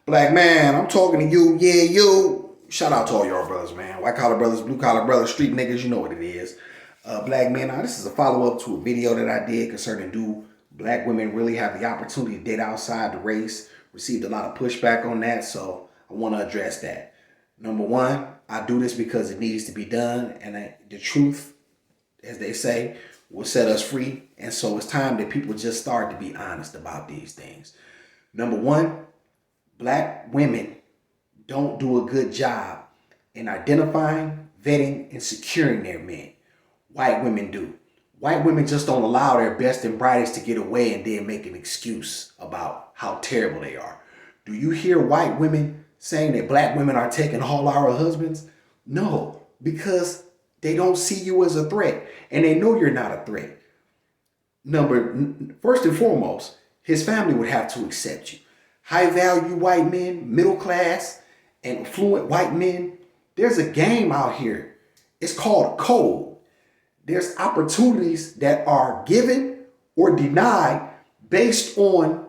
Black man, I'm talking to you. Yeah, you. Shout out to all y'all brothers, man. White collar brothers, blue collar brothers, street niggas. You know what it is. Black man, now this is a follow up to a video that I did concerning do black women really have the opportunity to date outside the race. Received a lot of pushback on that, so I want to address that. Number one, I do this because it needs to be done, and the truth, as they say, will set us free. And so it's time that people just start to be honest about these things. Number one, black women don't do a good job in identifying, vetting, and securing their men. White women do. White women just don't allow their best and brightest to get away and then make an excuse about how terrible they are. Do you hear white women saying that black women are taking all our husbands? No, because they don't see you as a threat and they know you're not a threat. First and foremost, his family would have to accept you. High value white men, middle class, and affluent white men, there's a game out here. It's called code. There's opportunities that are given or denied based on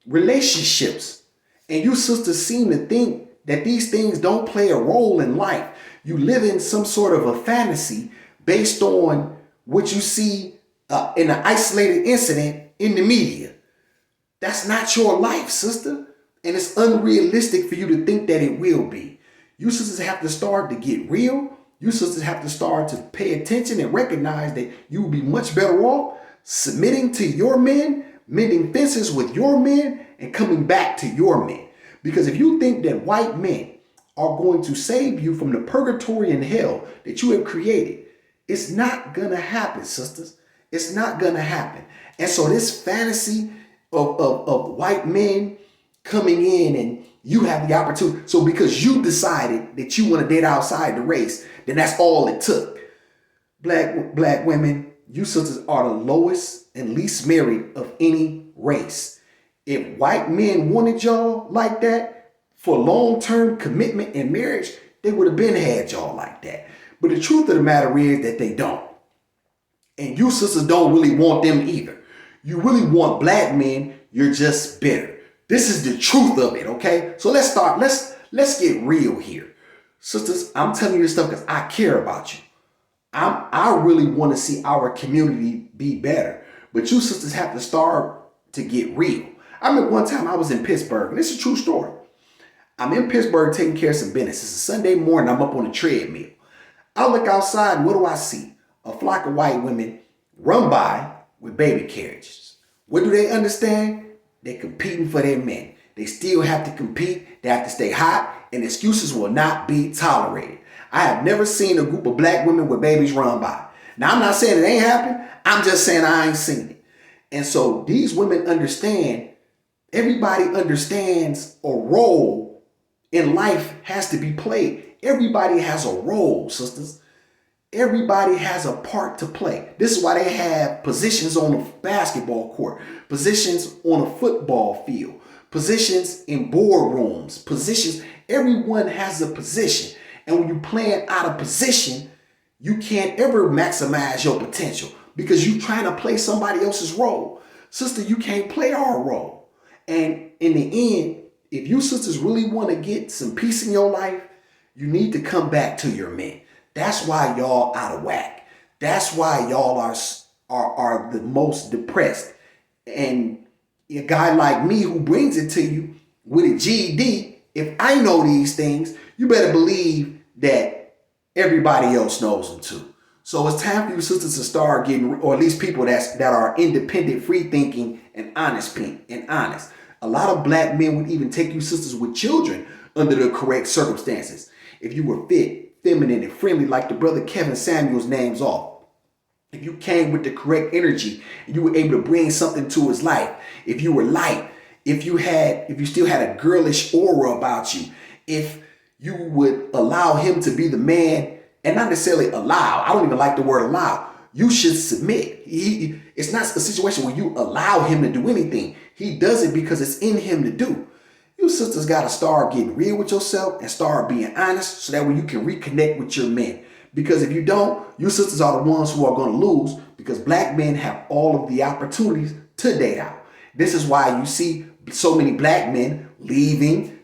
relationships. And you sisters seem to think that these things don't play a role in life. You live in some sort of a fantasy based on what you see in an isolated incident in the media. That's not your life, sister. And it's unrealistic for you to think that it will be. You sisters have to start to get real. You sisters have to start to pay attention and recognize that you will be much better off submitting to your men, mending fences with your men, and coming back to your men. Because if you think that white men are going to save you from the purgatory and hell that you have created, it's not going to happen, sisters. It's not going to happen. And so this fantasy of white men coming in and you have the opportunity. So because you decided that you want to date outside the race, then that's all it took. Black women, you sisters are the lowest and least married of any race. If white men wanted y'all like that for long-term commitment and marriage, they would have been had y'all like that. But the truth of the matter is that they don't. And you sisters don't really want them either. You really want black men, you're just bitter. This is the truth of it, okay? So let's get real here. Sisters, I'm telling you this stuff because I care about you. I really want to see our community be better. But you sisters have to start to get real. I remember one time I was in Pittsburgh, and this is a true story. I'm in Pittsburgh taking care of some business. It's a Sunday morning, I'm up on the treadmill. I look outside, and what do I see? A flock of white women run by with baby carriages. What do they understand? They're competing for their men. They still have to compete. They have to stay hot, and excuses will not be tolerated. I have never seen a group of black women with babies run by. Now, I'm not saying it ain't happened. I'm just saying I ain't seen it. And so these women understand, everybody understands a role in life has to be played. Everybody has a role, sisters. Everybody has a part to play. This is why they have positions on the basketball court, positions on a football field, positions in boardrooms, positions. Everyone has a position. And when you're playing out of position, you can't ever maximize your potential because you're trying to play somebody else's role. Sister, you can't play our role. And in the end, if you sisters really want to get some peace in your life, you need to come back to your men. That's why y'all out of whack. That's why y'all are the most depressed. And a guy like me who brings it to you with a GED, if I know these things, you better believe that everybody else knows them too. So it's time for you sisters to start getting, or at least people that are independent, free thinking, and honest. A lot of black men would even take you sisters with children under the correct circumstances. If you were fit, feminine, and friendly like the brother Kevin Samuels names off. If you came with the correct energy, and you were able to bring something to his life. If you were light, if you still had a girlish aura about you, if you would allow him to be the man, and not necessarily allow, I don't even like the word allow. You should submit. It's not a situation where you allow him to do anything. He does it because it's in him to do. You sisters got to start getting real with yourself and start being honest so that way you can reconnect with your men. Because if you don't, you sisters are the ones who are going to lose because black men have all of the opportunities to date out. This is why you see so many black men leaving,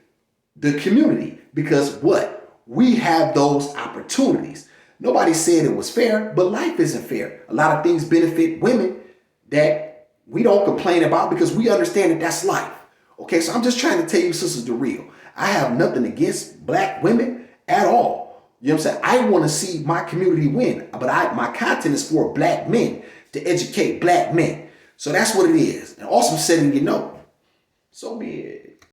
the community, because what? We have those opportunities. Nobody said it was fair, but life isn't fair. A lot of things benefit women that we don't complain about because we understand that that's life. Okay, so I'm just trying to tell you, sisters, the real. I have nothing against black women at all. You know what I'm saying? I want to see my community win, but my content is for black men to educate black men. So that's what it is. And awesome setting, you know. So be it.